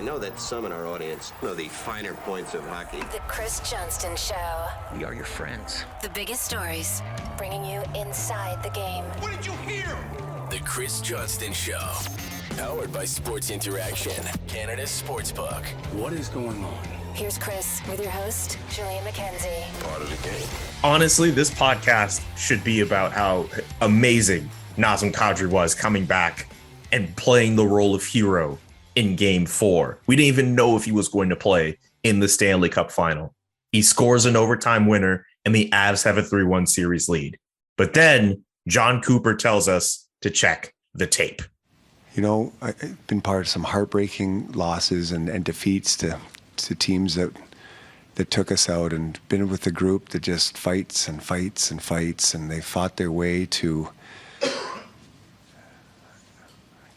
I know that some in our audience know the finer points of hockey. The Chris Johnston Show. We are your friends. The biggest stories, bringing you inside the game. What did you hear? The Chris Johnston Show. Powered by Sports Interaction, Canada's sportsbook. What is going on? Here's Chris with your host, Julian McKenzie. Part of the game. Honestly, this podcast should be about how amazing Nazem Kadri was coming back and playing the role of hero in Game 4. We didn't even know if he was going to play in the Stanley Cup final. He scores an overtime winner, and the Avs have a 3-1 series lead. But then Jon Cooper tells us to check the tape. You know, I've been part of some heartbreaking losses and defeats to teams that took us out, and been with a group that just fights and fights and fights, and they fought their way to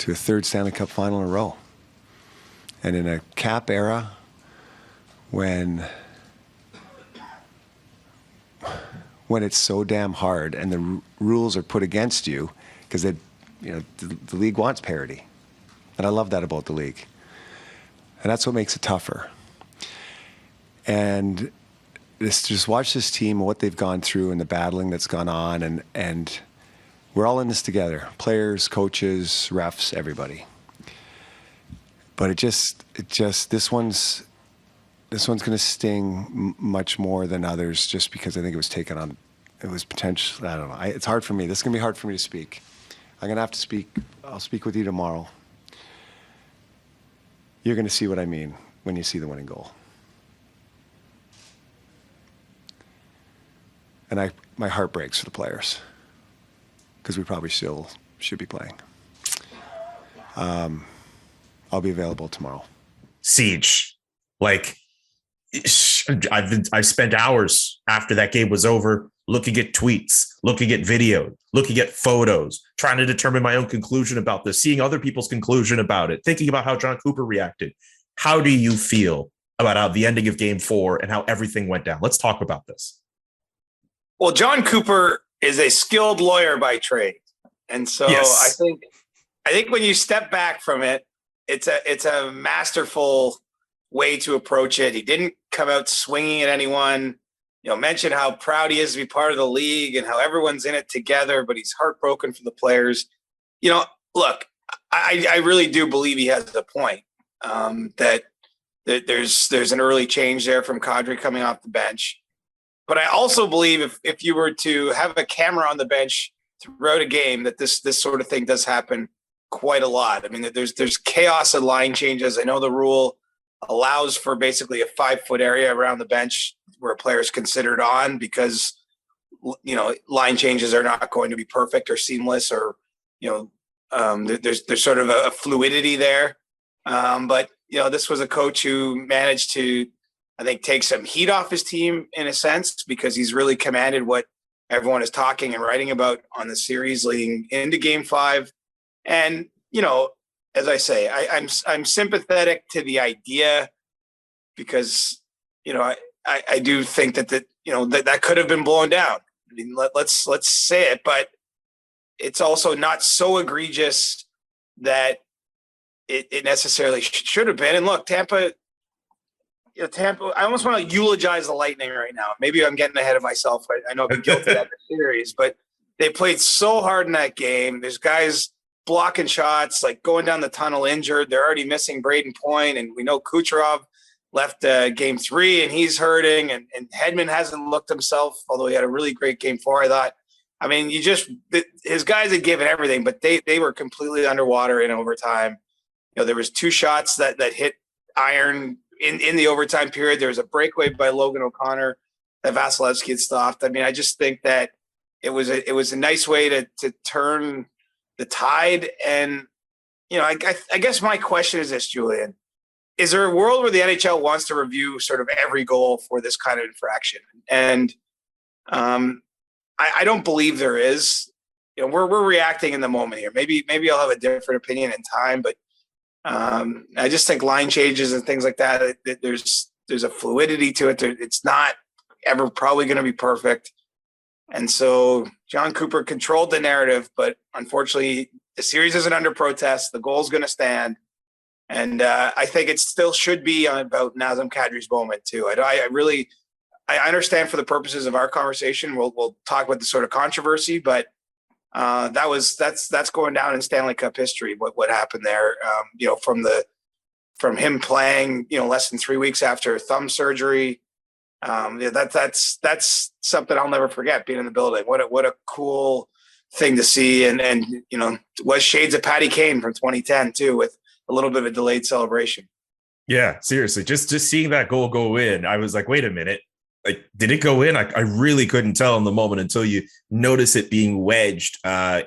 a third Stanley Cup final in a row. And in a cap era, when it's so damn hard and the rules are put against you, because the league wants parity, and I love that about the league, and that's what makes it tougher. And just watch this team, what they've gone through, and the battling that's gone on, and we're all in this together: players, coaches, refs, everybody. But it just this one's going to sting much more than others, just because I think it was taken on. It was potential. I don't know. It's hard for me. This is going to be hard for me to speak. I'm going to have to speak. I'll speak with you tomorrow. You're going to see what I mean when you see the winning goal. And my heart breaks for the players, because we probably still should be playing. I'll be available tomorrow. Siege. Like, I spent hours after that game was over looking at tweets, looking at video, looking at photos, trying to determine my own conclusion about this, seeing other people's conclusion about it, thinking about how Jon Cooper reacted. How do you feel about how the ending of Game 4 and how everything went down? Let's talk about this. Well, Jon Cooper is a skilled lawyer by trade. And so yes. I think when you step back from it, it's a masterful way to approach it. He didn't come out swinging at anyone. Mention how proud he is to be part of the league and how everyone's in it together, but he's heartbroken for the players. Look, I really do believe he has a point, that there's an early change there from Kadri coming off the bench. But I also believe if you were to have a camera on the bench throughout a game, that this sort of thing does happen quite a lot. I mean, there's chaos and line changes. I know the rule allows for basically a 5-foot area around the bench where a player is considered on, because line changes are not going to be perfect or seamless, or there's sort of a fluidity there. But this was a coach who managed to, I think, take some heat off his team in a sense, because he's really commanded what everyone is talking and writing about on the series leading into Game 5. And, as I say, I'm sympathetic to the idea, because, I do think that could have been blown down. I mean, let's say it, but it's also not so egregious that it necessarily should have been. And look, Tampa, I almost want to eulogize the Lightning right now. Maybe I'm getting ahead of myself. I know I've been guilty of that in the series, but they played so hard in that game. There's guys blocking shots, like going down the tunnel injured. They're already missing Braden Point, and we know Kucherov left Game 3 and he's hurting, and Hedman hasn't looked himself, although he had a really great Game 4, I thought. I mean, his guys had given everything, but they were completely underwater in overtime. There was 2 shots that hit iron in the overtime period. There was a breakaway by Logan O'Connor that Vasilevsky had stopped. I mean, I just think that it was a nice way to turn the tide. And, I guess my question is this, Julian: is there a world where the NHL wants to review sort of every goal for this kind of infraction? And I don't believe there is. We're reacting in the moment here. Maybe I'll have a different opinion in time, but I just think line changes and things like that, there's a fluidity to it. It's not ever probably going to be perfect. And so Jon Cooper controlled the narrative, but unfortunately the series isn't under protest. The goal's going to stand. And I think it still should be about Nazem Kadri's moment too. I understand for the purposes of our conversation, we'll talk about the sort of controversy, but that's going down in Stanley Cup history. What happened there, from him playing, less than 3 weeks after thumb surgery. That's something I'll never forget, being in the building. What a cool thing to see. And was shades of Patty Kane from 2010 too, with a little bit of a delayed celebration. Yeah, seriously. Just seeing that goal go in, I was like, wait a minute. Like, did it go in? I really couldn't tell in the moment until you notice it being wedged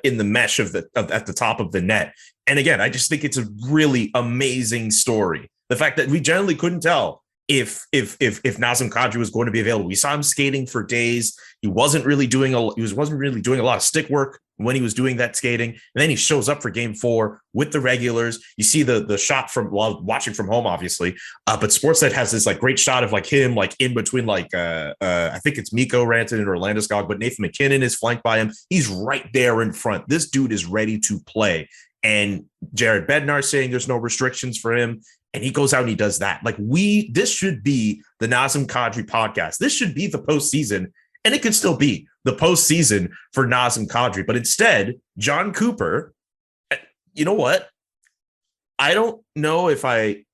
in the mesh at the top of the net. And again, I just think it's a really amazing story. The fact that we generally couldn't tell if Nazem Kadri was going to be available. We saw him skating for days. He wasn't really doing a lot of stick work when he was doing that skating. And then he shows up for game 4 with the regulars. You see the shot from watching from home, obviously. But Sportsnet has this like great shot of like him, like in between, like I think it's Mikko Rantanen or Landeskog, but Nathan McKinnon is flanked by him. He's right there in front. This dude is ready to play. And Jared Bednar saying there's no restrictions for him. And he goes out and he does that. Like this should be the Nazem Kadri podcast. This should be the postseason, and it could still be the postseason for Nazem Kadri. But instead, John Cooper, you know what? I don't know if I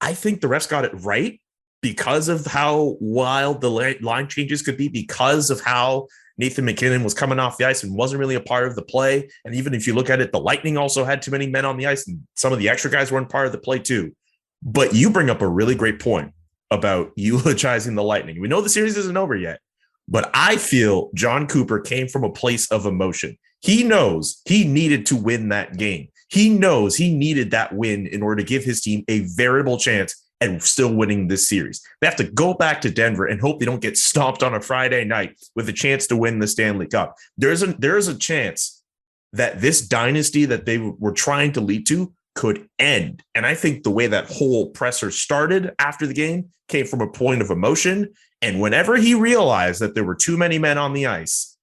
think the refs got it right because of how wild the line changes could be, because of how Nathan McKinnon was coming off the ice and wasn't really a part of the play. And even if you look at it, the Lightning also had too many men on the ice, and some of the extra guys weren't part of the play too. But you bring up a really great point about eulogizing the Lightning. We know the series isn't over yet, but I feel John Cooper came from a place of emotion. He knows he needed to win that game. He knows he needed that win in order to give his team a veritable chance and still winning this series. They have to go back to Denver and hope they don't get stomped on a Friday night with a chance to win the Stanley Cup. There's a chance that this dynasty that they were trying to lead to could end. And I think the way that whole presser started after the game came from a point of emotion. And whenever he realized that there were too many men on the ice,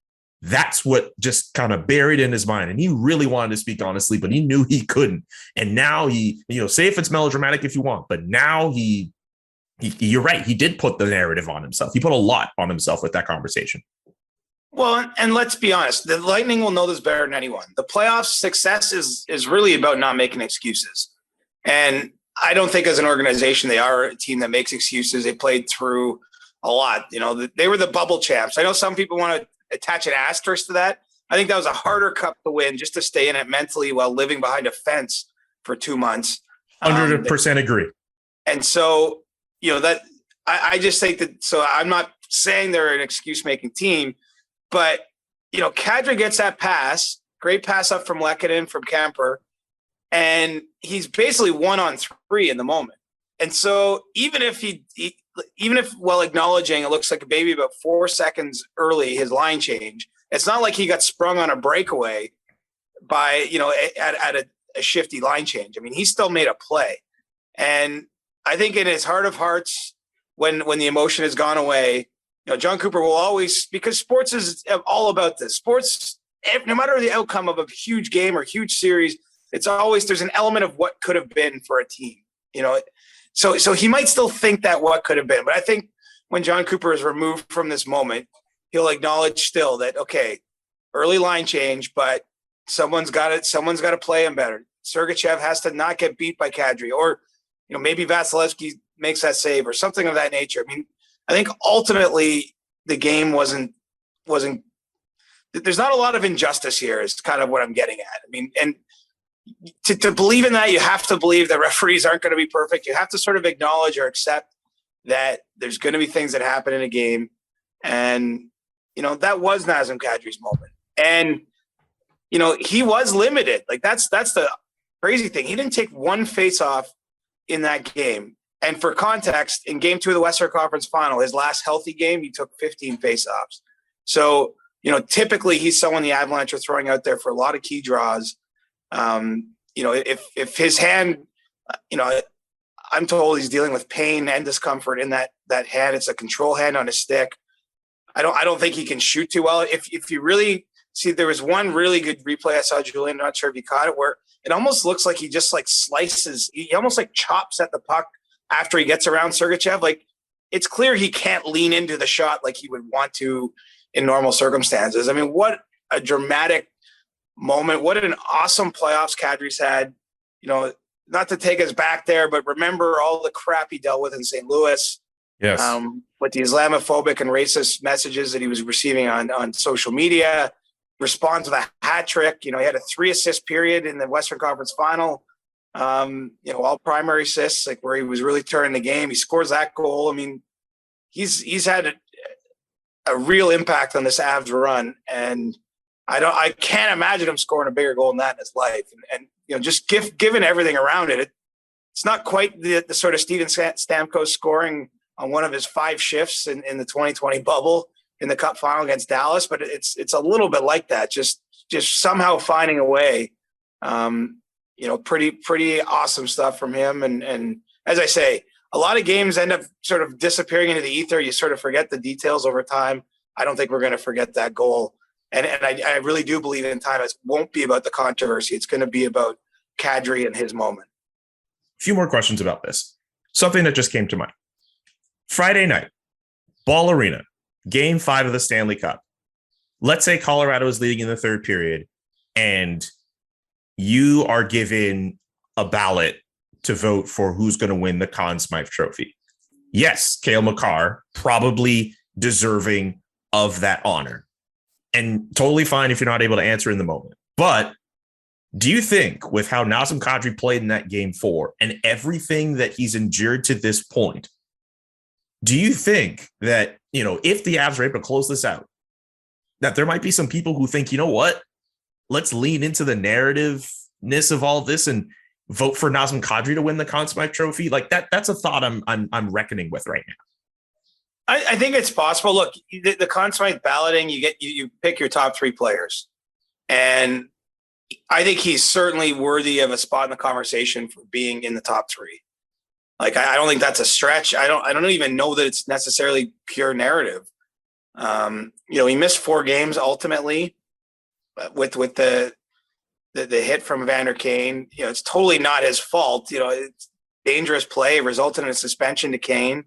that's what just kind of buried in his mind. And he really wanted to speak honestly, but he knew he couldn't. And now say if it's melodramatic if you want, but now you're right. He did put the narrative on himself. He put a lot on himself with that conversation. Well, and let's be honest, the Lightning will know this better than anyone. The playoffs success is really about not making excuses. And I don't think as an organization, they are a team that makes excuses. They played through a lot. They were the bubble champs. I know some people want to attach an asterisk to that. I think that was a harder cup to win just to stay in it mentally while living behind a fence for 2 months. 100% agree. And so, that I just think that, so I'm not saying they're an excuse making team, but, Kadri gets that pass, great pass up from Lehkonen, from Kemper, and he's basically 1-on-3 in the moment. And so even if while acknowledging it looks like a baby about 4 seconds early, his line change, it's not like he got sprung on a breakaway by, at a shifty line change. I mean, he still made a play. And I think in his heart of hearts, when the emotion has gone away, John Cooper will always, because sports is all about this. Sports, no matter the outcome of a huge game or huge series, it's always, there's an element of what could have been for a team, So he might still think that what could have been, but I think when John Cooper is removed from this moment, he'll acknowledge still that, okay, early line change, but someone's got to play him better. Sergachev has to not get beat by Kadri, or maybe Vasilevsky makes that save or something of that nature. I mean, I think ultimately the game wasn't. There's not a lot of injustice here. Is kind of what I'm getting at. I mean, and to believe in that, you have to believe that referees aren't going to be perfect. You have to sort of acknowledge or accept that there's going to be things that happen in a game. And, that was Nazem Kadri's moment. And, he was limited. Like that's the crazy thing. He didn't take one face-off in that game. And for context, in game 2 of the Western Conference Final, his last healthy game, he took 15 face-offs. So, typically he's someone the Avalanche are throwing out there for a lot of key draws. If his hand, I'm told he's dealing with pain and discomfort in that hand. It's a control hand on his stick. I don't think he can shoot too well. If you really see, there was one really good replay I saw, Julian, I'm not sure if you caught it, where it almost looks like he just like slices. He almost like chops at the puck after he gets around Sergachev. Like, it's clear he can't lean into the shot like he would want to in normal circumstances. I mean, what a dramatic moment. What an awesome playoffs Kadri's had. You know, not to take us back there, but remember all the crap he dealt with in St. Louis. Yes. With the Islamophobic and racist messages that he was receiving on social media, responds with a hat trick. You know, he had a 3-assist period in the Western Conference Final. You know, all primary assists, like where he was really turning the game. He scores that goal. I mean, he's had a real impact on this Avs run, and I can't imagine him scoring a bigger goal than that in his life. And you know, just given everything around it, it's not quite the sort of Steven Stamkos scoring on one of his 5 shifts in the 2020 bubble in the Cup final against Dallas, but it's a little bit like that. Just somehow finding a way. You know, pretty awesome stuff from him. And as I say, a lot of games end up sort of disappearing into the ether. You sort of forget the details over time. I don't think we're going to forget that goal. And I really do believe in time it won't be about the controversy. It's going to be about Kadri and his moment. A few more questions about this. Something that just came to mind. Friday night, Ball Arena, Game 5 of the Stanley Cup. Let's say Colorado is leading in the third period, and you are given a ballot to vote for who's going to win the Conn Smythe Trophy. Yes, Cale Makar, probably deserving of that honor. And totally fine if you're not able to answer in the moment. But do you think, with how Nazem Kadri played in that Game 4 and everything that he's endured to this point, do you think that, you know, if the Avs are able to close this out, that there might be some people who think, you know what, let's lean into the narrativeness of all this and vote for Nazem Kadri to win the Conn Smythe Trophy? Like that's a thought I'm reckoning with right now. I think it's possible. Look, the Conn Smythe balloting, you pick your top 3 players, and I think he's certainly worthy of a spot in the conversation for being in the top 3. Like, I don't think that's a stretch. I don't even know that it's necessarily pure narrative. You know, he missed 4 games ultimately with the hit from Vander Kane. You know, it's totally not his fault. You know, it's dangerous play, resulted in a suspension to Kane.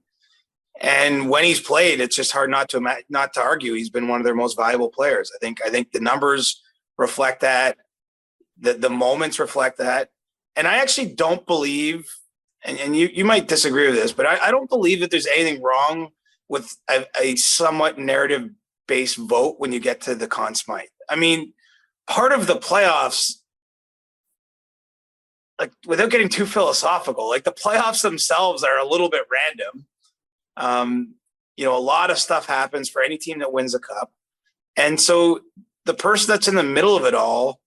And when he's played, it's just hard not to argue. He's been one of their most valuable players. I think the numbers reflect that. The moments reflect that. And I actually don't believe, and you might disagree with this, but I don't believe that there's anything wrong with a somewhat narrative-based vote when you get to the Conn Smythe. I mean, part of the playoffs, like, without getting too philosophical, like, the playoffs themselves are a little bit random. You know, a lot of stuff happens for any team that wins a cup. And so the person that's in the middle of it all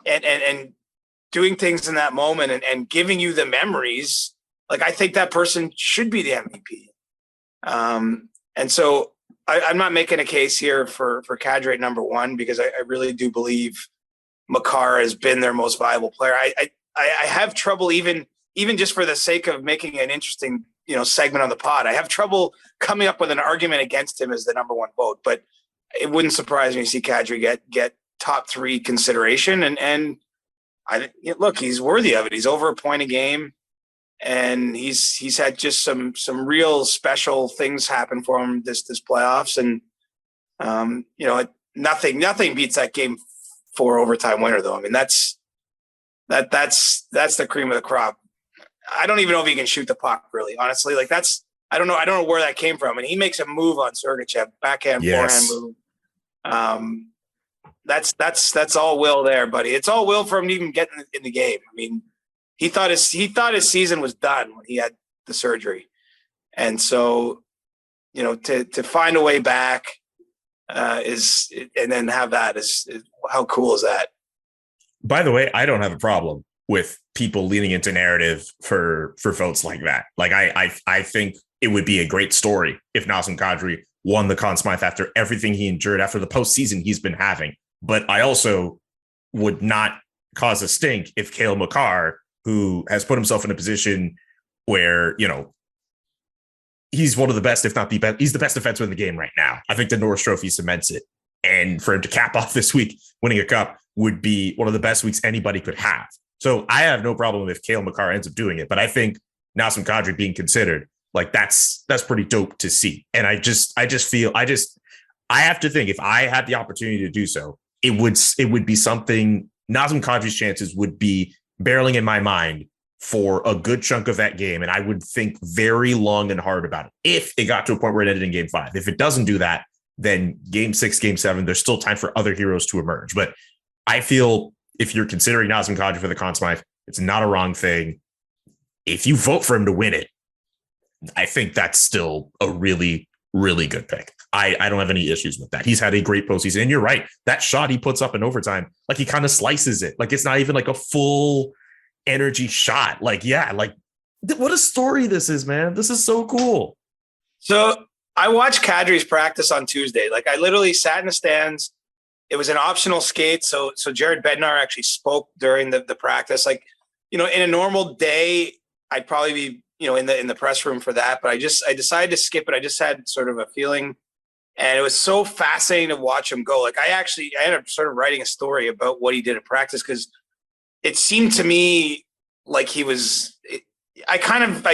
and doing things in that moment and giving you the memories, like, I think that person should be the MVP. And so I'm not making a case here for Kadri at number 1, because I really do believe Makar has been their most valuable player. I have trouble even just for the sake of making an interesting, you know, segment on the pod. I have trouble coming up with an argument against him as the number 1 vote, but it wouldn't surprise me to see Kadri get top 3 consideration. And look, he's worthy of it. He's over a point a game, and he's had just some real special things happen for him this playoffs. And you know, nothing beats that Game 4 overtime winner, though. I mean, that's the cream of the crop. I don't even know if he can shoot the puck, really, honestly. Like, I don't know where that came from. And he makes a move on Sergachev, backhand, forehand move. That's all will there, buddy. It's all will for him to even get in the game. I mean, he thought his season was done when he had the surgery. And so, you know, to find a way back and then have that is how cool is that? By the way, I don't have a problem with people leaning into narrative for votes like that. Like, I think it would be a great story if Nazem Kadri won the Conn Smythe after everything he endured, after the postseason he's been having. But I also would not cause a stink if Cale Makar, who has put himself in a position where, you know, he's one of the best, if not the best, he's the best defenseman in the game right now. I think the Norris Trophy cements it. And for him to cap off this week winning a cup, would be one of the best weeks anybody could have. So I have no problem if Cale Makar ends up doing it, but I think Nazem Kadri being considered, like that's pretty dope to see. And I have to think if I had the opportunity to do so, it would be something. Nazem Kadri's chances would be barreling in my mind for a good chunk of that game. And I would think very long and hard about it if it got to a point where it ended in game 5. If it doesn't do that, then game 6, game 7, there's still time for other heroes to emerge. But I feel if you're considering Nazem Kadri for the Conn Smythe, it's not a wrong thing. If you vote for him to win it, I think that's still a really, really good pick. I don't have any issues with that. He's had a great postseason. And you're right. That shot he puts up in overtime, like he kind of slices it. Like it's not even like a full energy shot. Like, yeah, like what a story this is, man. This is so cool. So I watched Kadri's practice on Tuesday. Like I literally sat in the stands. It was an optional skate. So Jared Bednar actually spoke during the practice. Like, in a normal day, I'd probably be, in the press room for that. But I decided to skip it. I just had sort of a feeling. And it was so fascinating to watch him go. Like I ended up sort of writing a story about what he did at practice because it seemed to me like I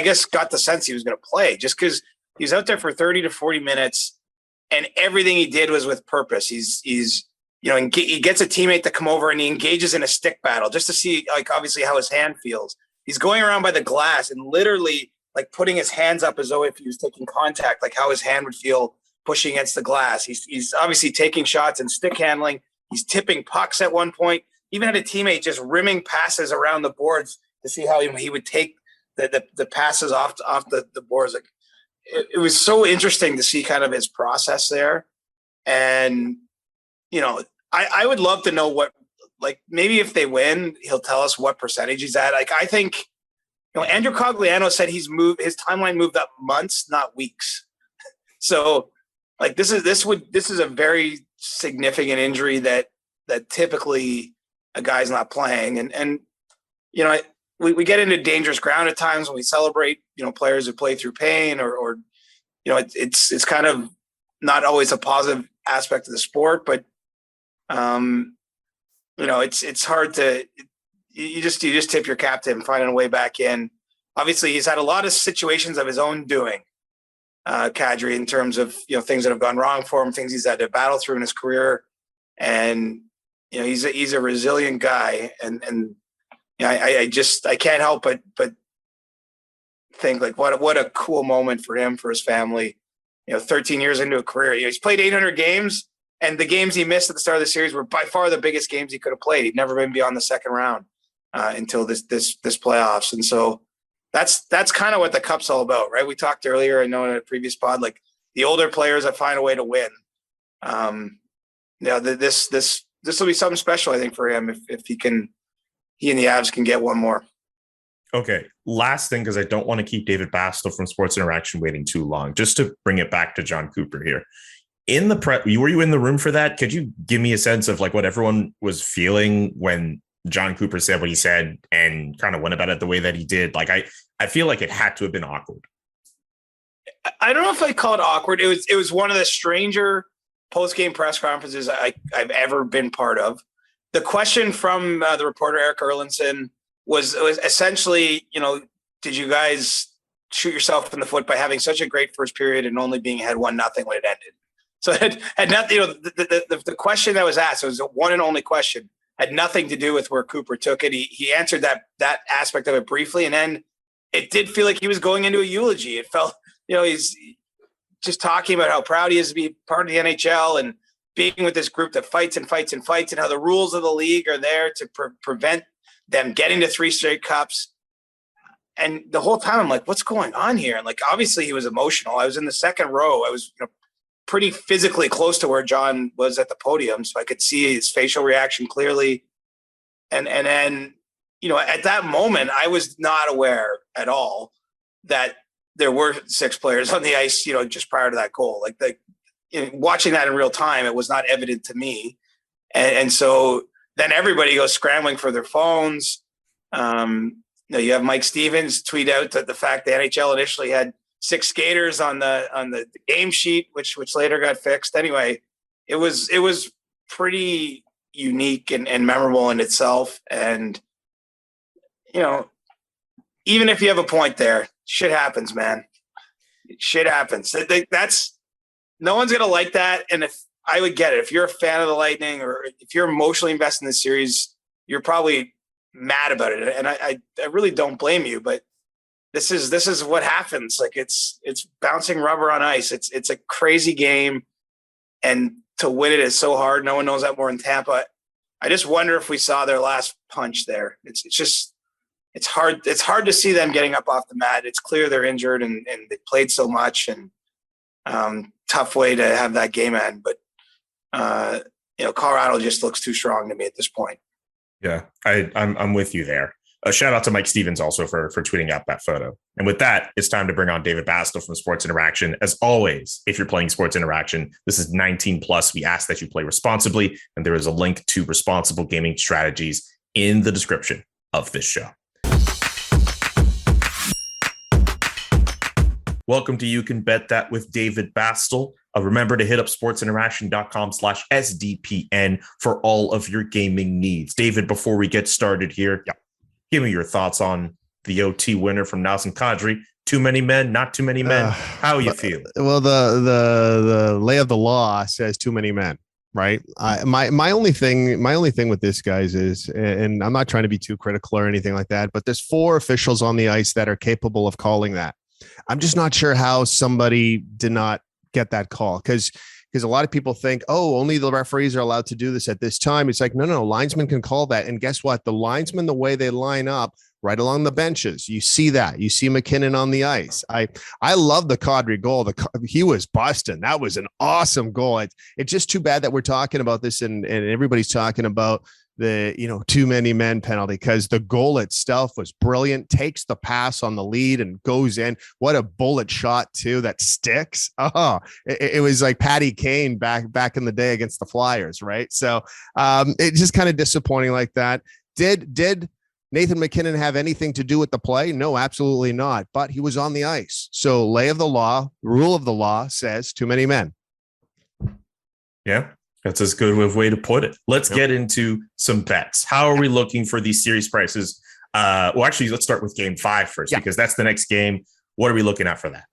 guess got the sense he was going to play just because he was out there for 30 to 40 minutes and everything he did was with purpose. He gets a teammate to come over and he engages in a stick battle just to see like obviously how his hand feels. He's going around by the glass and literally like putting his hands up as though if he was taking contact, like how his hand would feel pushing against the glass. He's obviously taking shots and stick handling. He's tipping pucks at one point. Even had a teammate just rimming passes around the boards to see how he would take the passes off the boards. Like it was so interesting to see kind of his process there. And, I would love to know what, like maybe if they win, he'll tell us what percentage he's at. Like I think, Andrew Cogliano said his timeline moved up months, not weeks. So like this is a very significant injury that typically a guy's not playing. And we get into dangerous ground at times when we celebrate, players who play through pain or it's kind of not always a positive aspect of the sport, but it's hard to, you just tip your cap to him finding a way back in. Obviously he's had a lot of situations of his own doing. Kadri in terms of things that have gone wrong for him, things he's had to battle through in his career, and he's a resilient guy, and I can't help but think like what a cool moment for him, for his family. 13 years into a career, he's played 800 games, and the games he missed at the start of the series were by far the biggest games he could have played. He'd never been beyond the second round until this playoffs, and so. That's kind of what the cup's all about, right? We talked earlier, I know in a previous pod, like the older players that find a way to win. This will be something special, I think, for him if he and the Avs can get one more. Okay, last thing, because I don't want to keep David Bastl from Sports Interaction waiting too long. Just to bring it back to John Cooper here. In the were you in the room for that? Could you give me a sense of like what everyone was feeling when John Cooper said what he said and kind of went about it the way that he did? Like I feel like it had to have been awkward. I don't know if I call it awkward. It was one of the stranger post-game press conferences I've ever been part of. The question from the reporter Eric Erlinson was essentially, did you guys shoot yourself in the foot by having such a great first period and only being ahead 1-0 when it ended? So it had nothing. The question that was asked, it was a one and only question, had nothing to do with where Cooper took it. He answered that aspect of it briefly, and then it did feel like he was going into a eulogy. It felt, he's just talking about how proud he is to be part of the NHL and being with this group that fights and fights and fights, and how the rules of the league are there to prevent them getting to 3 straight cups. And the whole time I'm like, what's going on here? And like, obviously he was emotional. I was in the second row. I was pretty physically close to where John was at the podium, so I could see his facial reaction clearly. And then, at that moment, I was not aware at all that there were 6 players on the ice, just prior to that goal. Like watching that in real time, it was not evident to me. And so then everybody goes scrambling for their phones. You have Mike Stevens tweet out that the fact the NHL initially had 6 skaters on the game sheet, which later got fixed. Anyway, it was pretty unique and memorable in itself. And, you know, even if you have a point there, shit happens, man. Shit happens. That's no one's going to like that. And if I would get it, if you're a fan of the Lightning or if you're emotionally invested in the series, you're probably mad about it. And I really don't blame you, but this is what happens. Like it's bouncing rubber on ice. It's a crazy game. And to win it is so hard. No one knows that more in Tampa. I just wonder if we saw their last punch there. It's hard to see them getting up off the mat. It's clear they're injured and they played so much, and tough way to have that game end. But Colorado just looks too strong to me at this point. Yeah, I'm with you there. A shout out to Mike Stevens also for tweeting out that photo. And with that, it's time to bring on David Bastl from Sports Interaction. As always, if you're playing Sports Interaction, this is 19 plus. We ask that you play responsibly, and there is a link to responsible gaming strategies in the description of this show. Welcome to You Can Bet That with David Bastl. Remember to hit up sportsinteraction.com/SDPN for all of your gaming needs. David, before we get started here, give me your thoughts on the OT winner from Nazem Kadri. Too many men, not too many men. How you feel? Well, the lay of the law says too many men, right? My only thing with this, guys, is, and I'm not trying to be too critical or anything like that, but there's 4 officials on the ice that are capable of calling that. I'm just not sure how somebody did not get that call, because a lot of people think, oh, only the referees are allowed to do this at this time. It's like, no, linesmen can call that. And guess what? The linesmen, the way they line up right along the benches, you see that. You see McKinnon on the ice. I love the Kadri goal. He was busting. That was an awesome goal. It's just too bad that we're talking about this and everybody's talking about the too many men penalty, because the goal itself was brilliant. Takes the pass on the lead and goes in. What a bullet shot too, that sticks. It was like Patty Kane back in the day against the Flyers, right? So it's just kind of disappointing like that. Did Nathan McKinnon have anything to do with the play? No, absolutely not. But he was on the ice. So lay of the law, rule of the law says too many men. Yeah. That's as good of a way to put it. Let's get into some bets. How are we looking for these series prices? Well, actually, let's start with game 5 first, because that's the next game. What are we looking at for that?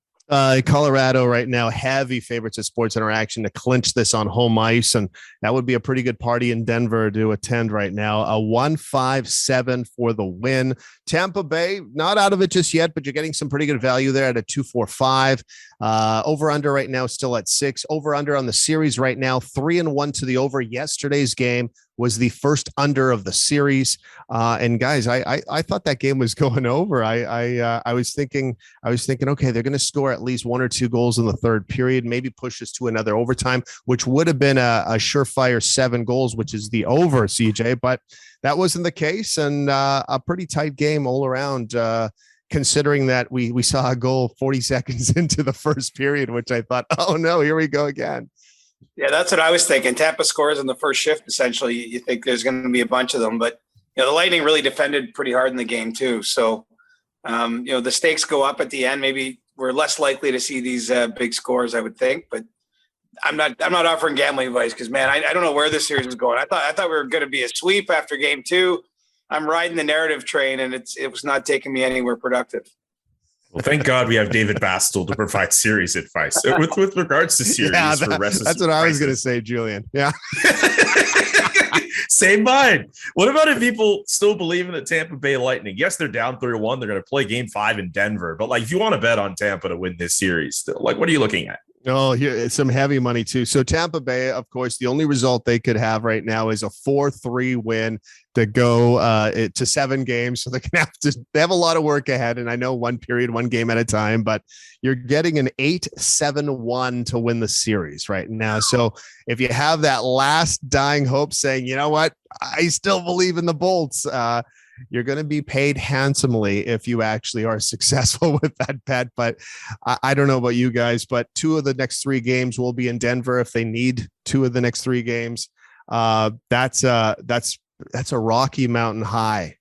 Colorado right now, heavy favorites at Sports Interaction to clinch this on home ice. And that would be a pretty good party in Denver to attend right now. A 1.57 for the win. Tampa Bay, not out of it just yet, but you're getting some pretty good value there at a 2.45. Over under right now, still at 6. Over under on the series right now, 3-1 to the over. Yesterday's game was the first under of the series. And guys, I thought that game was going over. I was thinking, okay, they're going to score at least 1 or 2 goals in the third period, maybe push us to another overtime, which would have been a surefire 7 goals, which is the over, CJ, but that wasn't the case. And a pretty tight game all around, considering that we saw a goal 40 seconds into the first period, which I thought, oh no, here we go again. Yeah, that's what I was thinking. Tampa scores in the first shift. Essentially, you think there's going to be a bunch of them, but the Lightning really defended pretty hard in the game too. So, the stakes go up at the end. Maybe we're less likely to see these big scores, I would think. But I'm not offering gambling advice because, man, I don't know where this series was going. I thought we were going to be a sweep after game 2. I'm riding the narrative train, and it was not taking me anywhere productive. Well, thank God we have David Bastl to provide series advice with regards to series. That's what I was going to say, Julian. Yeah. Same mind. What about if people still believe in the Tampa Bay Lightning? Yes, they're down 3-1. They're going to play game 5 in Denver. But if you want to bet on Tampa to win this series, what are you looking at? Oh, here some heavy money too. So Tampa Bay, of course, the only result they could have right now is a 4-3 win to go to 7 games. So they have a lot of work ahead. And I know 1 period, 1 game at a time, but you're getting an 8-7-1 to win the series right now. So if you have that last dying hope saying, you know what, I still believe in the Bolts, you're going to be paid handsomely if you actually are successful with that bet. But I don't know about you guys, but 2 of the next 3 games will be in Denver if they need 2 of the next 3 games. That's a Rocky Mountain high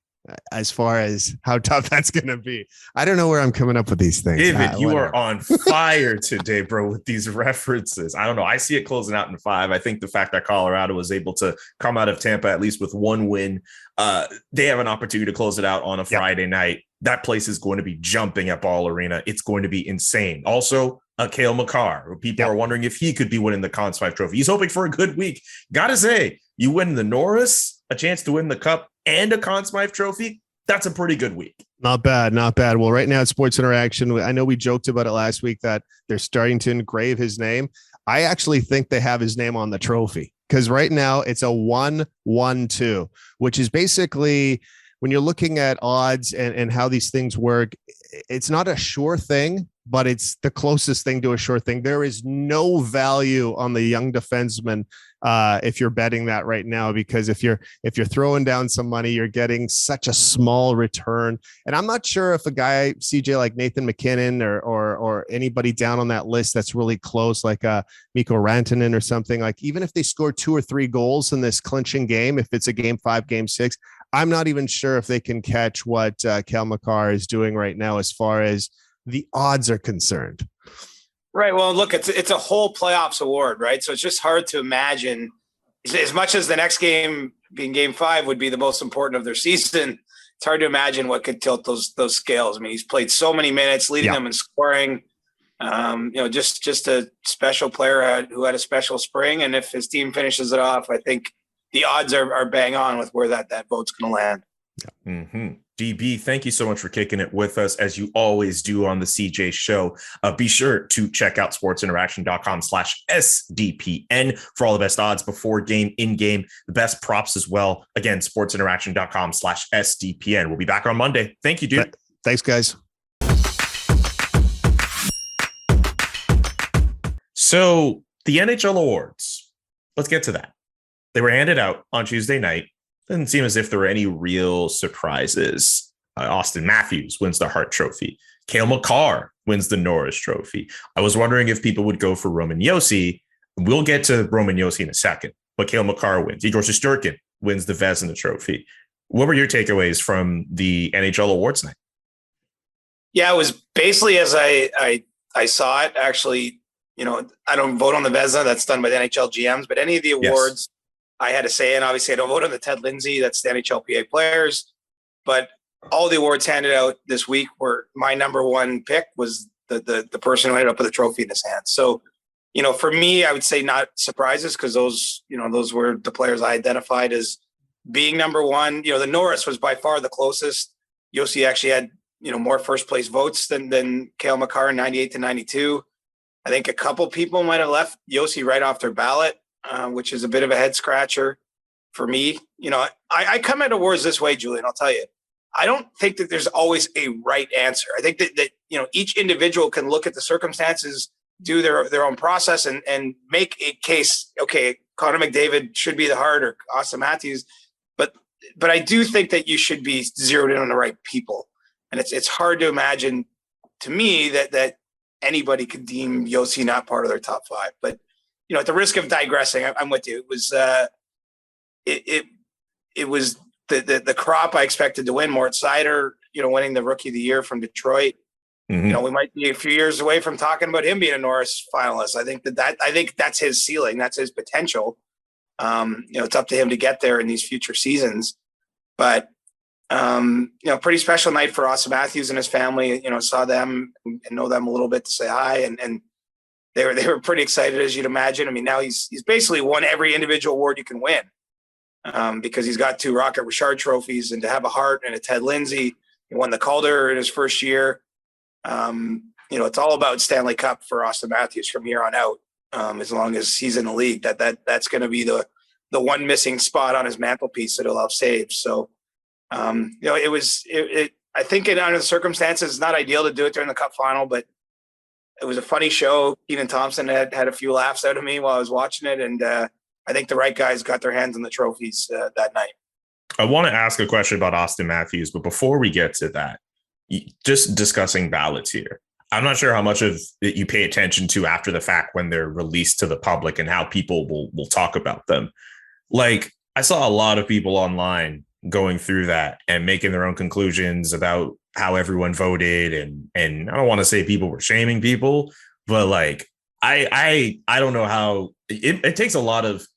as far as how tough that's going to be. I don't know where I'm coming up with these things. David, you whatever. are on fire today, bro, with these references. I don't know. I see it closing out in 5. I think the fact that Colorado was able to come out of Tampa at least with 1 win, they have an opportunity to close it out on a Friday night. That place is going to be jumping at Ball Arena. It's going to be insane. Also, Cale Makar. People are wondering if he could be winning the Conn Smythe Trophy. He's hoping for a good week. Gotta say, you win the Norris, a chance to win the Cup, and a Conn Smythe Trophy. That's a pretty good week. Not bad, not bad. Well, right now at Sports Interaction, I know we joked about it last week that they're starting to engrave his name. I actually think they have his name on the trophy because right now it's a 1-1-2, which is basically when you're looking at odds and how these things work, it's not a sure thing, but it's the closest thing to a sure thing. There is no value on the young defenseman if you're betting that right now, because if you're throwing down some money, you're getting such a small return. And I'm not sure if a guy, CJ, like Nathan McKinnon or anybody down on that list that's really close, like Mikko Rantanen or something, like even if they score 2 or 3 goals in this clinching game, if it's a game 5, game 6, I'm not even sure if they can catch what Cale Makar is doing right now as far as the odds are concerned. Right. Well, look, it's a whole playoffs award, right? So it's just hard to imagine, as much as the next game being game 5 would be the most important of their season. It's hard to imagine what could tilt those scales. I mean, he's played so many minutes, leading them in scoring. Just a special player who had a special spring. And if his team finishes it off, I think the odds are bang on with where that vote's going to land. Mm-hmm. DB, thank you so much for kicking it with us, as you always do on the CJ Show. Be sure to check out sportsinteraction.com/SDPN for all the best odds before game, in game, the best props as well. Again, sportsinteraction.com/SDPN. We'll be back on Monday. Thank you, dude. Thanks, guys. So the NHL Awards, let's get to that. They were handed out on Tuesday night. Doesn't seem as if there were any real surprises. Auston Matthews wins the Hart Trophy. Cale Makar wins the Norris Trophy. I was wondering if people would go for Roman Josi. We'll get to Roman Josi in a second, but Cale Makar wins. Igor Shesterkin wins the Vezina Trophy. What were your takeaways from the NHL Awards night? Yeah, it was basically as I saw it. Actually, I don't vote on the Vezina. That's done by the NHL GMs, but any of the awards, I had to say, and obviously I don't vote on the Ted Lindsay, that's the NHLPA players, but all the awards handed out this week were my number one pick was the person who ended up with a trophy in his hand. So, for me, I would say not surprises because those were the players I identified as being number one. The Norris was by far the closest. Josi actually had, more first place votes than Cale Makar in 98-92. I think a couple people might have left Josi right off their ballot. Which is a bit of a head scratcher for me. I come at awards this way, Julian, I'll tell you. I don't think that there's always a right answer. I think that each individual can look at the circumstances, do their own process and make a case. Okay, Connor McDavid should be the Hart or Auston Matthews. But I do think that you should be zeroed in on the right people. And it's hard to imagine to me that anybody could deem Josi not part of their top 5. But at the risk of digressing, I'm with you. It was it was the crop I expected to win. Moritz Seider, winning the Rookie of the Year from Detroit. Mm-hmm. We might be a few years away from talking about him being a Norris finalist. I think that's his ceiling. That's his potential. It's up to him to get there in these future seasons. But pretty special night for Auston Matthews and his family. Saw them and know them a little bit to say hi and. They were pretty excited, as you'd imagine. I mean, now he's basically won every individual award you can win because he's got 2 Rocket Richard trophies, and to have a Hart and a Ted Lindsay, he won the Calder in his first year. It's all about Stanley Cup for Auston Matthews from here on out. As long as he's in the league, that's going to be the one missing spot on his mantelpiece that he'll have saved. So, I think under the circumstances, it's not ideal to do it during the Cup final, but. It was a funny show. Keenan Thompson had a few laughs out of me while I was watching it. And I think the right guys got their hands on the trophies that night. I want to ask a question about Auston Matthews, but before we get to that, just discussing ballots here. I'm not sure how much of it you pay attention to after the fact when they're released to the public and how people will talk about them. Like, I saw a lot of people online going through that and making their own conclusions about how everyone voted. And I don't want to say people were shaming people, but like, I don't know how it takes a lot of,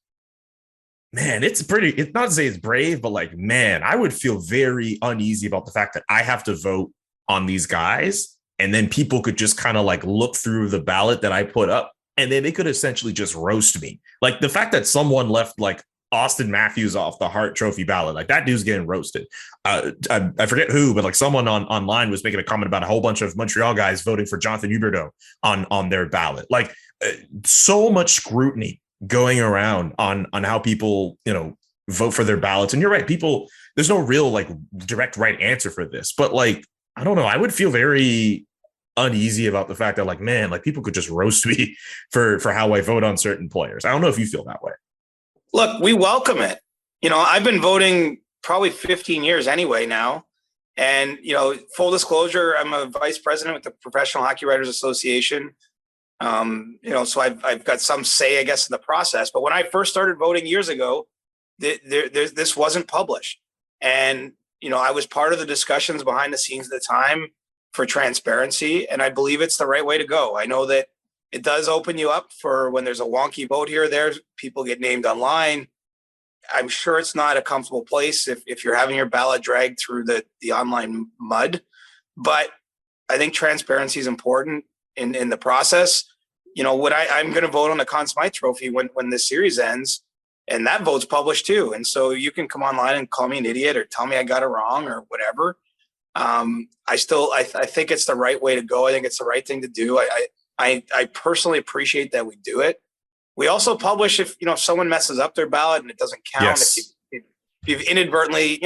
man, it's not to say it's brave, but like, man, I would feel very uneasy about the fact that I have to vote on these guys. And then people could just kind of like look through the ballot that I put up, and then they could essentially just roast me. Like the fact that someone left like Auston Matthews off the Hart Trophy ballot, like that dude's getting roasted. I forget who, but like someone online was making a comment about a whole bunch of Montreal guys voting for Jonathan Huberdeau on their ballot. Like so much scrutiny going around on how people, vote for their ballots. And you're right, people, there's no real like direct right answer for this, but like, I don't know, I would feel very uneasy about the fact that like, man, like people could just roast me for how I vote on certain players. I don't know if you feel that way. Look, we welcome it. I've been voting probably 15 years anyway now. And, full disclosure, I'm a vice president with the Professional Hockey Writers Association. So I've got some say, I guess, in the process. But when I first started voting years ago, this wasn't published. And, I was part of the discussions behind the scenes at the time for transparency. And I believe it's the right way to go. I know that it does open you up for when there's a wonky vote here or there, people get named online. I'm sure it's not a comfortable place if you're having your ballot dragged through the online mud. But I think transparency is important in the process. I'm going to vote on the Conn Smythe Trophy when this series ends, and that vote's published too. And so you can come online and call me an idiot or tell me I got it wrong or whatever. I think it's the right way to go. I think it's the right thing to do. I personally appreciate that we do it. We also publish if someone messes up their ballot and it doesn't count. Yes. If you've inadvertently,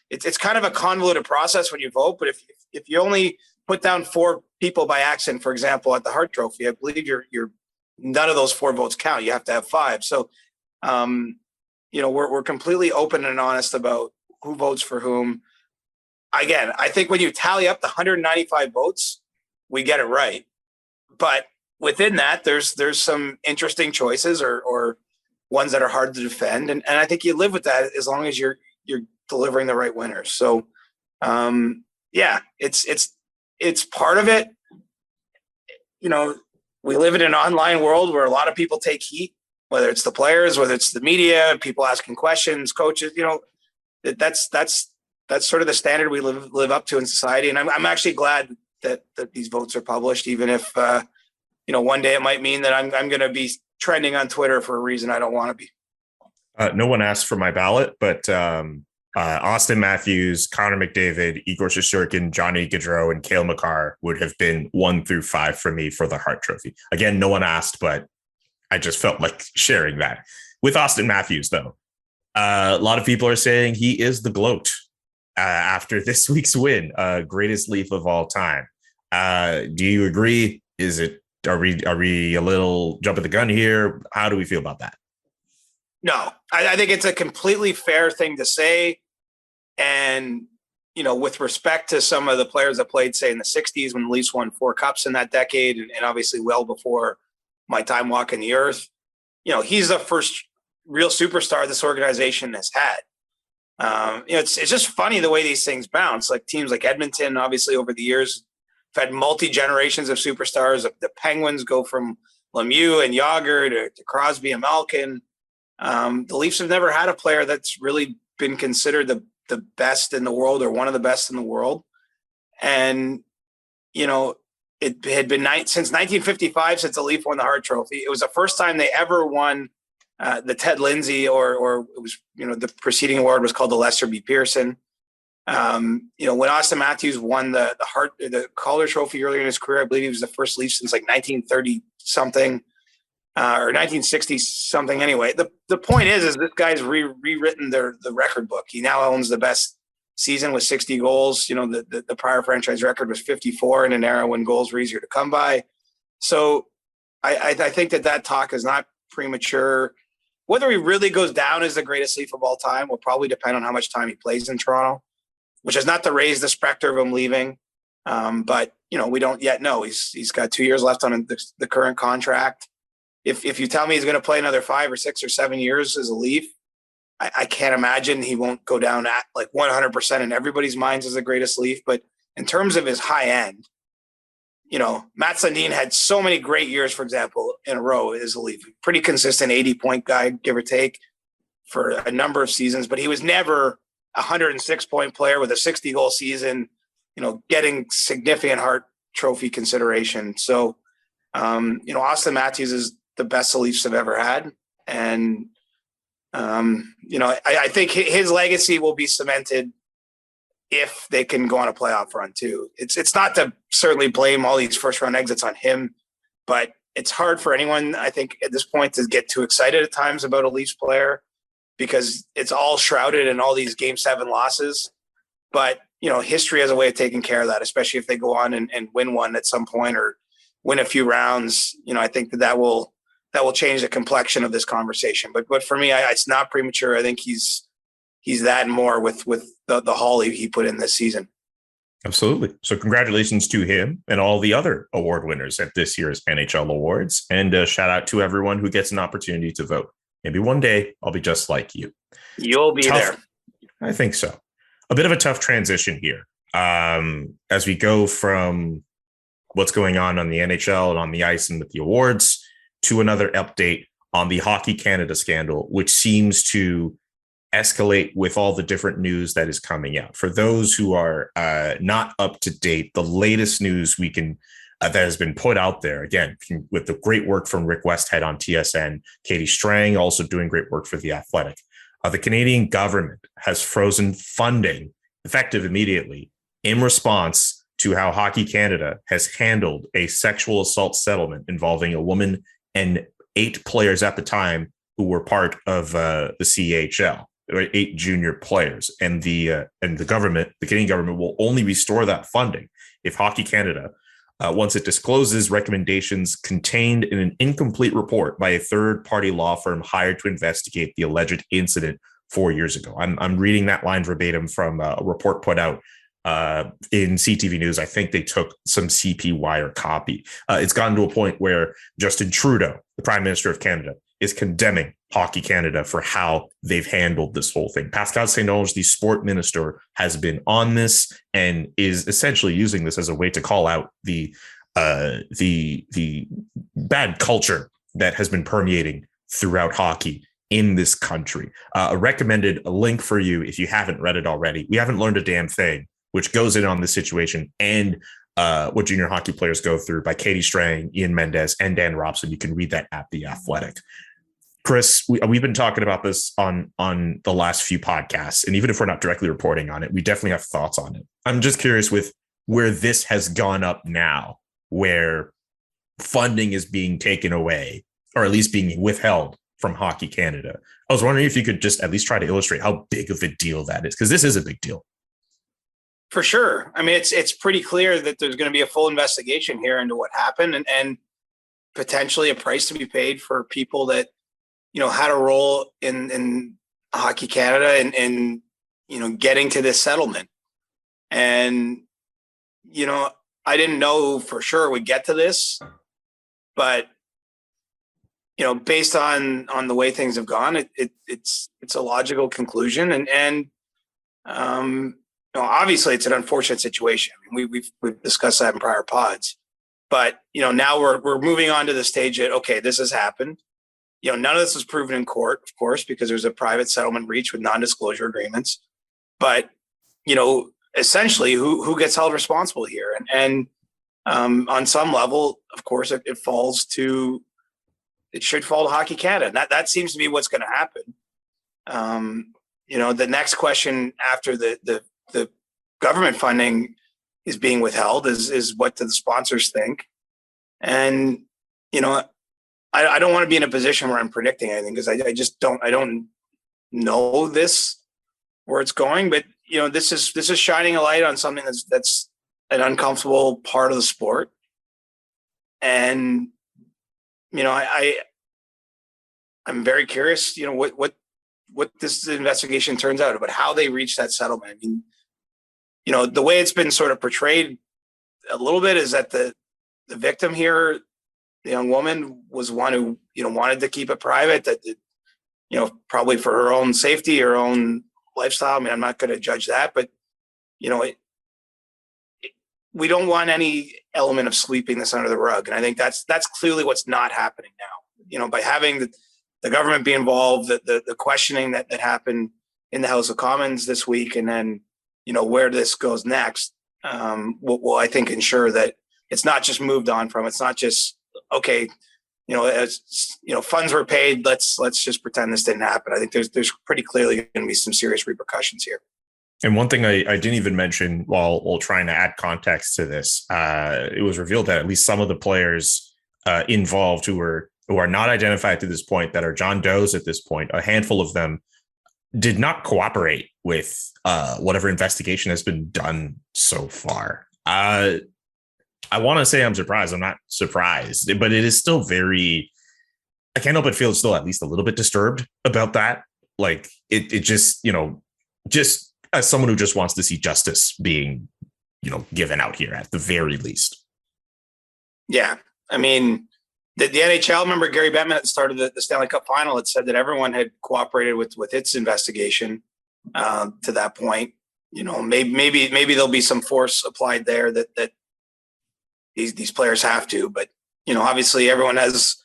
it's kind of a convoluted process when you vote. But if you only put down 4 people by accident, for example, at the Hart Trophy, I believe you're none of those 4 votes count. You have to have 5. So, we're completely open and honest about who votes for whom. Again, I think when you tally up the 195 votes, we get it right. But within that, there's some interesting choices or ones that are hard to defend. And I think you live with that as long as you're delivering the right winners. So, it's part of it. We live in an online world where a lot of people take heat, whether it's the players, whether it's the media, people asking questions, coaches, that's sort of the standard we live up to in society. And I'm actually glad that these votes are published, even if, one day it might mean that I'm going to be trending on Twitter for a reason I don't want to be. No one asked for my ballot, but Auston Matthews, Connor McDavid, Igor Shesterkin, Johnny Gaudreau, and Cale Makar would have been 1 through 5 for me for the Hart Trophy. Again, no one asked, but I just felt like sharing that. With Auston Matthews, though, a lot of people are saying he is the GOAT after this week's win, greatest Leaf of all time. Do you agree? Are we a little jumping the gun here? How do we feel about that? No, I think it's a completely fair thing to say. And, with respect to some of the players that played, say, in the 60s when the Leafs won 4 cups in that decade, and obviously well before my time walking the earth, he's the first real superstar this organization has had. It's just funny the way these things bounce. Like teams like Edmonton, obviously over the years, have had multi-generations of superstars. The Penguins go from Lemieux and Yager to Crosby and Malkin. The Leafs have never had a player that's really been considered the best in the world or one of the best in the world. And, it had been since 1955 since the Leaf won the Hart Trophy. It was the first time they ever won the Ted Lindsay or it was, the preceding award was called the Lester B. Pearson. When Auston Matthews won the Calder Trophy earlier in his career, I believe he was the first Leaf since like 1930 something. Or 1960 something. Anyway, the point is this guy's rewritten the record book. He now owns the best season with 60 goals. The prior franchise record was 54 in an era when goals were easier to come by. So I think that talk is not premature. Whether he really goes down as the greatest Leaf of all time will probably depend on how much time he plays in Toronto, which is not to raise the specter of him leaving. But we don't yet know. He's got 2 years left on the current contract. If you tell me he's going to play another 5 or 6 or 7 years as a Leaf, I can't imagine he won't go down at like 100% in everybody's minds as the greatest Leaf. But in terms of his high end, Matt Sundin had so many great years, for example, in a row as a Leaf. Pretty consistent 80-point guy, give or take, for a number of seasons. But he was never a 106-point player with a 60-goal season, getting significant Hart Trophy consideration. So, Auston Matthews is the best the Leafs have ever had. And, I think his legacy will be cemented if they can go on a playoff run too. It's not to certainly blame all these first round exits on him, but it's hard for anyone, I think, at this point to get too excited at times about a Leafs player because it's all shrouded in all these Game 7 losses. But, history has a way of taking care of that, especially if they go on and win one at some point or win a few rounds. I think that will change the complexion of this conversation. But for me, it's not premature. I think he's that and more with the haul he put in this season. Absolutely. So congratulations to him and all the other award winners at this year's NHL Awards. And shout out to everyone who gets an opportunity to vote. Maybe one day I'll be just like you. You'll be there. I think so. A bit of a tough transition here as we go from what's going on the NHL and on the ice and with the awards to another update on the Hockey Canada scandal, which seems to escalate with all the different news that is coming out. For those who are not up to date, the latest news we can that has been put out there, again, with the great work from Rick Westhead on TSN, Katie Strang also doing great work for The Athletic. The Canadian government has frozen funding, effective immediately, in response to how Hockey Canada has handled a sexual assault settlement involving a woman and 8 players at the time who were part of the CHL, 8 junior players. And the government, the Canadian government, will only restore that funding if Hockey Canada, once it discloses recommendations contained in an incomplete report by a third-party law firm hired to investigate the alleged incident 4 years ago. I'm reading that line verbatim from a report put out in CTV News. I think they took some CP Wire copy. It's gotten to a point where Justin Trudeau, the Prime Minister of Canada, is condemning Hockey Canada for how they've handled this whole thing. Pascal Saint-Onge, the sport minister, has been on this and is essentially using this as a way to call out the bad culture that has been permeating throughout hockey in this country. Recommended a link for you if you haven't read it already. We Haven't Learned a Damn Thing, which goes in on this situation and what junior hockey players go through, by Katie Strang, Ian Mendez, and Dan Robson. You can read that at The Athletic. Chris, we've been talking about this on the last few podcasts, and even if we're not directly reporting on it, we definitely have thoughts on it. I'm just curious with where this has gone up now, where funding is being taken away, or at least being withheld from Hockey Canada. I was wondering if you could just at least try to illustrate how big of a deal that is, because this is a big deal. For sure. I mean, it's pretty clear that there's going to be a full investigation here into what happened and potentially a price to be paid for people that, had a role in Hockey Canada and getting to this settlement. And, I didn't know for sure we'd get to this, but, based on the way things have gone, it's a logical conclusion. And obviously it's an unfortunate situation. I mean, we've discussed that in prior pods, but now we're moving on to the stage that, okay, this has happened. None of this was proven in court, of course, because there's a private settlement reached with non-disclosure agreements. But essentially, who gets held responsible here? And on some level, of course, it should fall to Hockey Canada. That seems to be what's going to happen. The next question after the government funding is being withheld is what do the sponsors think? And, I don't want to be in a position where I'm predicting anything because I don't know this, where it's going, but this is shining a light on something that's an uncomfortable part of the sport. And, I'm very curious, what this investigation turns out about how they reached that settlement. I mean, the way it's been sort of portrayed a little bit is that the victim here, the young woman, was one who, wanted to keep it private, that probably for her own safety, her own lifestyle. I mean, I'm not going to judge that, but we don't want any element of sweeping this under the rug. And I think that's clearly what's not happening now, by having the government be involved, the questioning that happened in the House of Commons this week, and then, where this goes next, will I think ensure that it's not just moved on from. It's not just, okay, funds were paid. Let's just pretend this didn't happen. I think there's pretty clearly going to be some serious repercussions here. And one thing I didn't even mention while trying to add context to this, it was revealed that at least some of the players involved who are not identified to this point, that are John Does at this point, a handful of them did not cooperate with whatever investigation has been done so far. I want to say I'm surprised. I'm not surprised, but it is still I can't help but feel still at least a little bit disturbed about that. Like it just, just as someone who just wants to see justice being, given out here at the very least. Yeah. I mean, the NHL, remember Gary Bettman at the start of the Stanley Cup final, had said that everyone had cooperated with its investigation to that point. Maybe there'll be some force applied there that these players have to, but obviously everyone has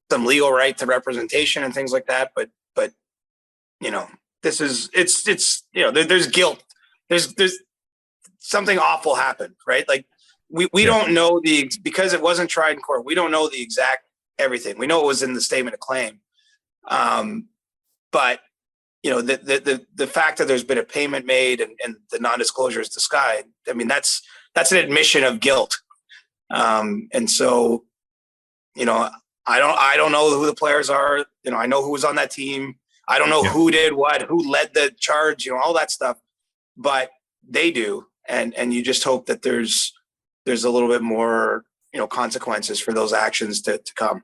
some legal right to representation and things like that. But this is there's guilt. There's something awful happened, right? Like we don't know because it wasn't tried in court. We don't know the exact everything. We know it was in the statement of claim. But the fact that there's been a payment made and the non-disclosure is disguised, I mean, that's an admission of guilt. And so, I don't know who the players are. I know who was on that team. I don't know who did what, who led the charge, all that stuff, but they do. And you just hope that there's a little bit more, consequences for those actions to come.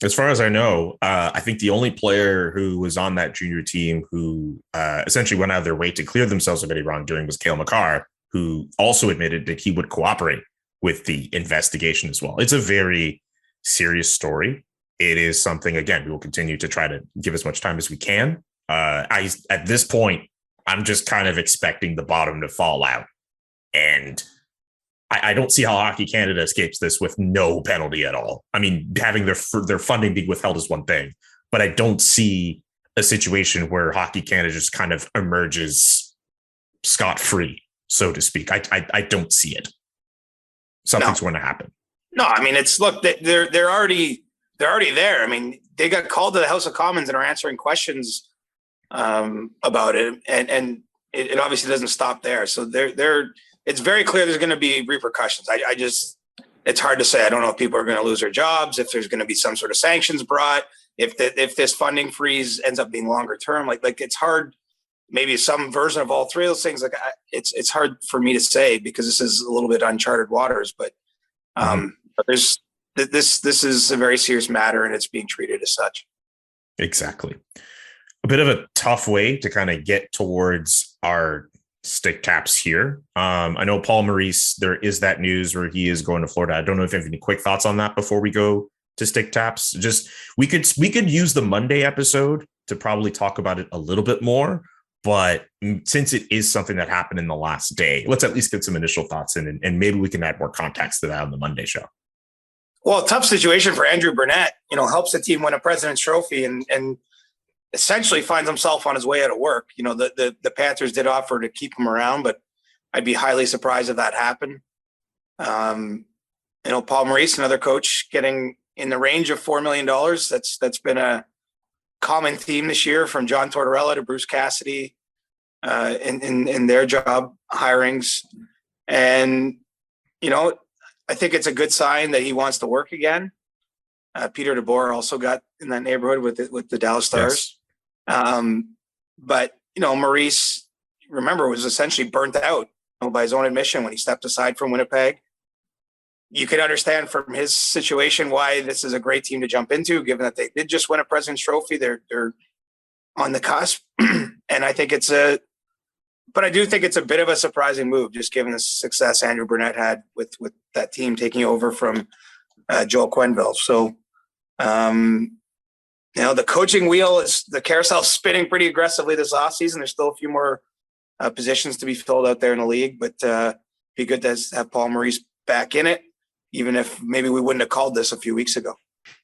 As far as I know, I think the only player who was on that junior team who essentially went out of their way to clear themselves of any wrongdoing was Cale Makar, who also admitted that he would cooperate with the investigation as well. It's a very serious story. It is something, again, we will continue to try to give as much time as we can. At this point, I'm just kind of expecting the bottom to fall out. And I don't see how Hockey Canada escapes this with no penalty at all. I mean, having their funding being withheld is one thing, but I don't see a situation where Hockey Canada just kind of emerges scot-free, so to speak. I don't see it. Something's going to happen. No, I mean, they're already there. I mean, they got called to the House of Commons and are answering questions about it, and it obviously doesn't stop there. So it's very clear there's going to be repercussions. It's hard to say. I don't know if people are going to lose their jobs, if there's going to be some sort of sanctions brought, if this funding freeze ends up being longer term. Like it's hard. Maybe some version of all three of those things. Like it's hard for me to say because this is a little bit uncharted waters. But this is a very serious matter and it's being treated as such. Exactly. A bit of a tough way to kind of get towards our stick taps here. I know Paul Maurice, there is that news where he is going to Florida. I don't know if you have any quick thoughts on that before we go to stick taps. Just we could use the Monday episode to probably talk about it a little bit more. But since it is something that happened in the last day, let's at least get some initial thoughts in, and maybe we can add more context to that on the Monday show. Well, tough situation for Andrew Burnett, helps the team win a President's Trophy and essentially finds himself on his way out of work. The Panthers did offer to keep him around, but I'd be highly surprised if that happened. Paul Maurice, another coach, getting in the range of $4 million. That's been a common theme this year, from John Tortorella to Bruce Cassidy in their job hirings. And, I think it's a good sign that he wants to work again. Peter DeBoer also got in that neighborhood with the Dallas Stars. Yes. But, Maurice, remember, was essentially burnt out by his own admission when he stepped aside from Winnipeg. You can understand from his situation why this is a great team to jump into, given that they did just win a President's Trophy. They're on the cusp. And I think but I do think it's a bit of a surprising move, just given the success Andrew Burnett had with that team taking over from Joel Quenneville. So The coaching wheel the carousel's spinning pretty aggressively this offseason. There's still a few more positions to be filled out there in the league, but be good to have Paul Maurice back in it, even if maybe we wouldn't have called this a few weeks ago.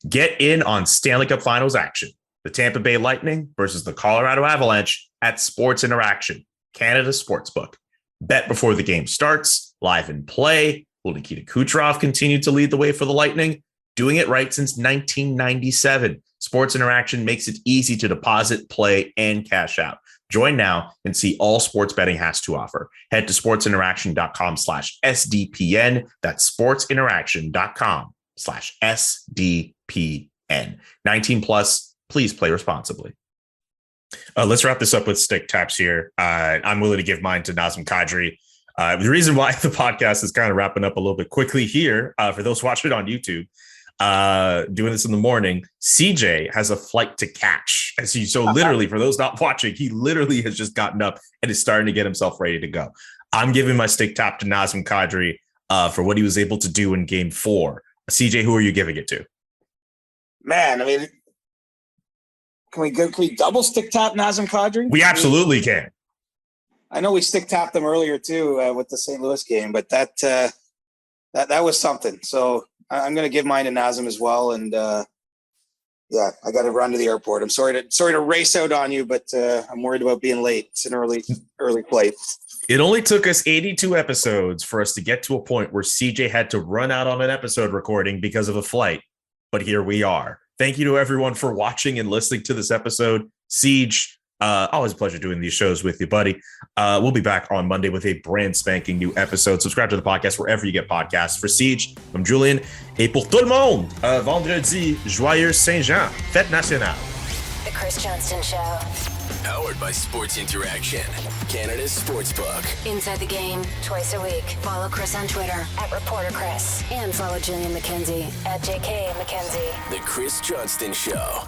Get in on Stanley Cup Finals action. The Tampa Bay Lightning versus the Colorado Avalanche at Sports Interaction, Canada's sportsbook. Bet before the game starts, live in play. Will Nikita Kucherov continue to lead the way for the Lightning? Doing it right since 1997. Sports Interaction makes it easy to deposit, play, and cash out. Join now and see all sports betting has to offer. Head to sportsinteraction.com/SDPN. That's sportsinteraction.com/SDPN. 19 plus, please play responsibly. Let's wrap this up with stick taps here. I'm willing to give mine to Nazem Kadri. The reason why the podcast is kind of wrapping up a little bit quickly here, for those watching it on YouTube, doing this in the morning, CJ has a flight to catch. And so literally, for those not watching, he literally has just gotten up and is starting to get himself ready to go. I'm giving my stick tap to Nazem Kadri for what he was able to do in Game 4. CJ, who are you giving it to? Man, I mean, can we double stick tap Nazem Kadri? We absolutely can. I know we stick tapped them earlier too with the St. Louis game, but that was something. So I'm going to give mine to Nazem as well. And I got to run to the airport. I'm sorry to race out on you, but I'm worried about being late. It's an early flight. It only took us 82 episodes for us to get to a point where CJ had to run out on an episode recording because of a flight. But here we are. Thank you to everyone for watching and listening to this episode. Siege, always a pleasure doing these shows with you, buddy. We'll be back on Monday with a brand spanking new episode. Subscribe to the podcast wherever you get podcasts. For Siege, I'm Julian. Et pour tout le monde, vendredi, joyeux Saint-Jean, fête nationale. The Chris Johnston Show. Powered by Sports Interaction, Canada's sportsbook. Inside the game, twice a week. Follow Chris on Twitter @ReporterChris. And follow Jillian McKenzie @JK McKenzie. The Chris Johnston Show.